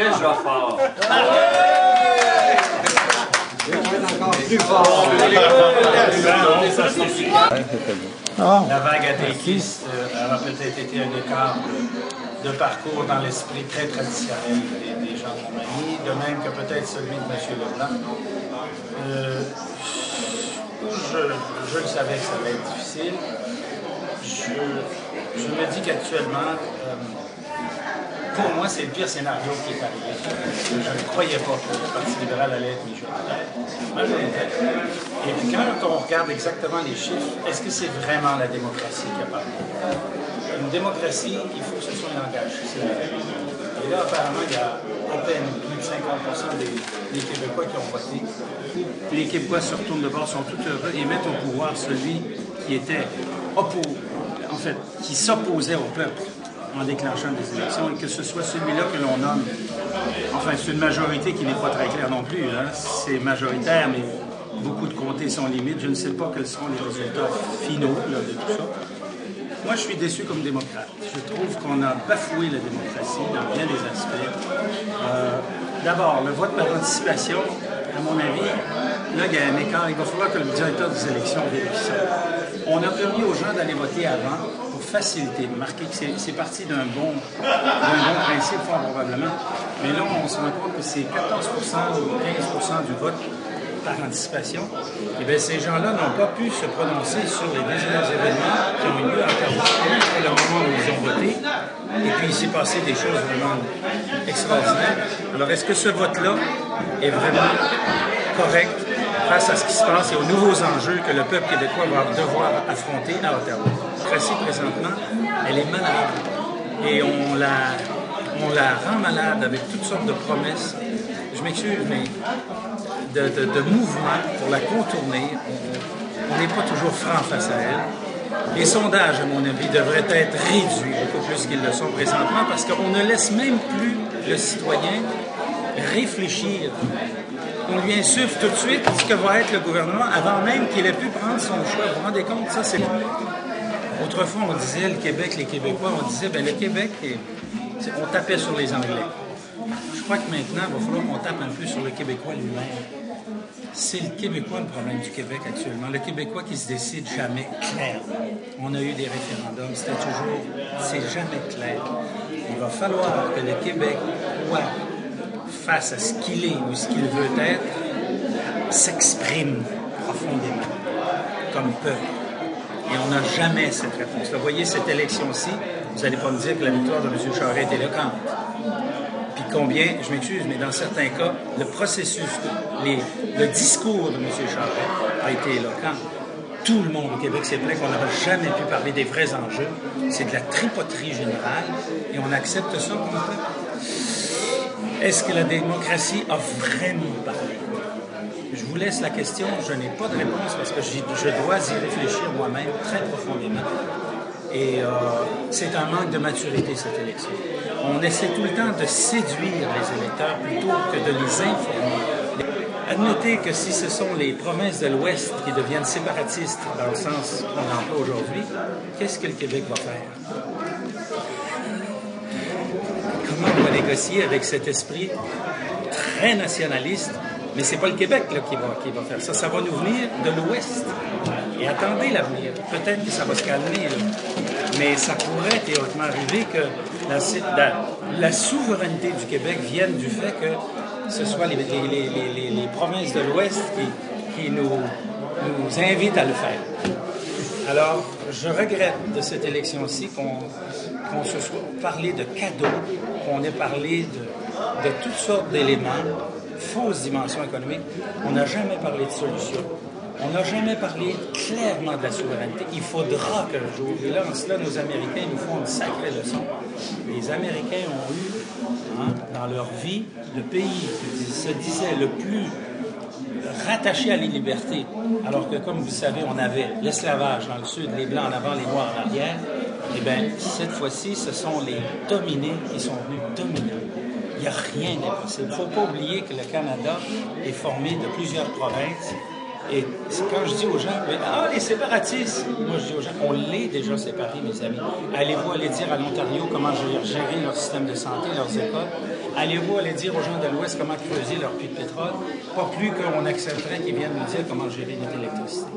après, je vais fort. La vague atéquiste a peut-être été un écart de parcours dans l'esprit très traditionnel des gens de Montmagny, de même que peut-être celui de M. Leblanc. Je le savais que ça allait être difficile. Je me dis qu'actuellement, pour moi, c'est le pire scénario qui est arrivé. Je ne croyais pas que le Parti libéral allait être majoritaire. Et puis quand on regarde exactement les chiffres, est-ce que c'est vraiment la démocratie qui a parlé? Une démocratie, il faut que ce soit un langage. Et là, apparemment, il y a à peine plus de 50% des Québécois qui ont voté. Les Québécois se retournent de bord, sont tout heureux et mettent au pouvoir celui qui était qui s'opposait au peuple en déclenchant des élections, et que ce soit celui-là que l'on nomme. Enfin, c'est une majorité qui n'est pas très claire non plus. Hein. C'est majoritaire, mais beaucoup de comtés sont limites. Je ne sais pas quels seront les résultats finaux là, de tout ça. Moi, je suis déçu comme démocrate. Je trouve qu'on a bafoué la démocratie dans bien des aspects. D'abord, le vote par anticipation, à mon avis, là, il y a un écart. Il va falloir que le directeur des élections vérifie ça. On a permis aux gens d'aller voter avant pour faciliter, marquer que c'est parti d'un bon principe, fort probablement. Mais là, on se rend compte que c'est 14% ou 15% du vote par anticipation. Et bien, ces gens-là n'ont pas pu se prononcer sur les derniers événements qui ont eu lieu en Californie entre le moment où ils ont voté. Et puis, il s'est passé des choses vraiment extraordinaires. Alors, est-ce que ce vote-là est vraiment correct face à ce qui se passe et aux nouveaux enjeux que le peuple québécois va devoir affronter à Ottawa? La démocratie, présentement, elle est malade. Et on la rend malade avec toutes sortes de promesses. Je m'excuse, mais de mouvements pour la contourner. On n'est pas toujours franc face à elle. Les sondages, à mon avis, devraient être réduits beaucoup plus qu'ils le sont présentement parce qu'on ne laisse même plus le citoyen réfléchir. On lui insuffle tout de suite ce que va être le gouvernement avant même qu'il ait pu prendre son choix. Vous vous rendez compte? Ça, c'est... Autrefois, on disait le Québec, les Québécois, on disait le Québec, on tapait sur les Anglais. Je crois que maintenant, il va falloir qu'on tape un peu sur le Québécois lui-même. C'est le Québécois le problème du Québec actuellement. Le Québécois qui se décide jamais clair. On a eu des référendums, c'est jamais clair. Il va falloir que le Québec, face à ce qu'il est ou ce qu'il veut être, s'exprime profondément comme peuple. Et on n'a jamais cette réponse-là. Vous voyez, cette élection-ci, vous n'allez pas me dire que la victoire de M. Charest est éloquente. Puis combien, je m'excuse, mais dans certains cas, le processus, le discours de M. Charest a été éloquent. Tout le monde au Québec s'est plaint qu'on n'aurait jamais pu parler des vrais enjeux. C'est de la tripoterie générale et on accepte ça comme peuple. Est-ce que la démocratie a vraiment parlé? Je vous laisse la question, je n'ai pas de réponse parce que je dois y réfléchir moi-même très profondément. Et c'est un manque de maturité, cette élection. On essaie tout le temps de séduire les électeurs plutôt que de les informer. Admettez que si ce sont les provinces de l'Ouest qui deviennent séparatistes dans le sens qu'on emploie aujourd'hui, qu'est-ce que le Québec va faire? Comment on va négocier avec cet esprit très nationaliste? Mais c'est pas le Québec là, qui va faire ça. Ça va nous venir de l'Ouest. Et attendez l'avenir. Peut-être que ça va se calmer. Là. Mais ça pourrait théoriquement arriver que la souveraineté du Québec vienne du fait que ce soit les provinces de l'Ouest qui nous invitent à le faire. Alors, je regrette de cette élection-ci qu'on se soit parlé de cadeaux, qu'on ait parlé de toutes sortes d'éléments, fausse dimension économique. On n'a jamais parlé de solutions. On n'a jamais parlé clairement de la souveraineté. Il faudra qu'un jour, et là, en cela, nos Américains nous font une sacrée leçon. Les Américains ont eu, dans leur vie, le pays qui se disait le plus rattaché à la liberté, alors que, comme vous savez, on avait l'esclavage dans le sud, les Blancs en avant, les Noirs en arrière. Eh bien, cette fois-ci, ce sont les dominés qui sont venus dominer. Il n'y a rien d'impossible. Il ne faut pas oublier que le Canada est formé de plusieurs provinces Et quand je dis aux gens, les séparatistes, moi je dis aux gens, on l'est déjà séparés, mes amis. Allez-vous aller dire à l'Ontario comment gérer leur système de santé, leurs écoles? Allez-vous aller dire aux gens de l'Ouest comment creuser leur puits de pétrole? Pas plus qu'on accepterait qu'ils viennent nous dire comment gérer notre électricité.